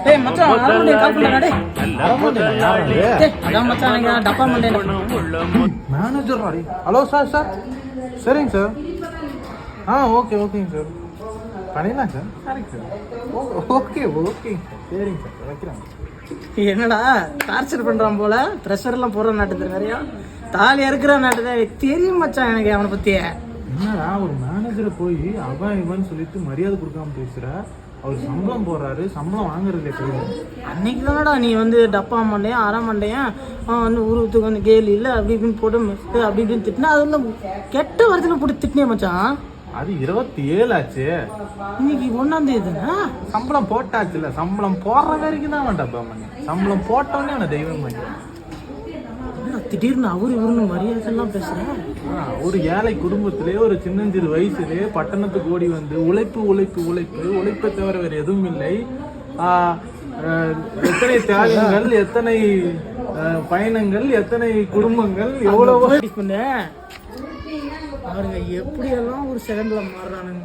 டேய் மச்சான் ஆரம்பி கால் பண்ணடா டேய். டேய் அதான் மச்சான் நீங்க டப்பா மண்டே. மேனேஜர் ராடி. Hello sir sir. சரிங்க சார். ஓகேங்க சார். பண்ணிடலாம் சார். சரிங்க சார். ஓகே சரிங்க சார் வைக்கிறேன். என்னடா டார்ச்சர் பண்றான் போல, ப்ரெஷர் எல்லாம் போற நாட்டு நிறையா தாலி இருக்கிற நாட்டு தெரியும் மச்சான் எனக்கு அவனை பத்தி. என்னடா ஒரு மேனேஜரை போய் அவன் இவன் சொல்லிட்டு மரியாதை கொடுக்காம பேசுற. அவர் சம்பளம் போடுறாரு, சம்பளம் வாங்குறதுல தெரியும். அன்னைக்கு தானடா நீ வந்து டப்பா மண்டையன் அரை மண்டையன் வந்து உருவத்துக்கு வந்து கேலி இல்லை அப்படி இப்படின்னு போட்டு அப்படி இப்படின்னு திட்டினா அது வந்து கெட்ட வார்த்தையில போட்டு திட்டினே மச்சான். அது 27 ஆச்சு. இன்னைக்கு 1ஆம் தேதினா சம்பளம் போட்டாச்சுல்ல, சம்பளம் போடுற வரைக்கும் தான் அவன் டப்பா பண்ணி, சம்பளம் போட்டவனே அவனை தெய்வம் பண்ணி. திடீர்னு அவரு இவருன்னு மரியாதைலாம் பேசுறேன். ஒரு ஏழை குடும்பத்திலே ஒரு சின்னஞ்சிறு வயசுலேயே பட்டணத்துக்கு ஓடி வந்து உழைப்பை தவிர வேறு எதுவும் இல்லை. எத்தனை தியாகங்கள், எத்தனை பயணங்கள், எத்தனை குடும்பங்கள், எவ்வளவோ பாருங்க எப்படியெல்லாம் ஒரு செகண்ட்ல மாறுறானுங்க.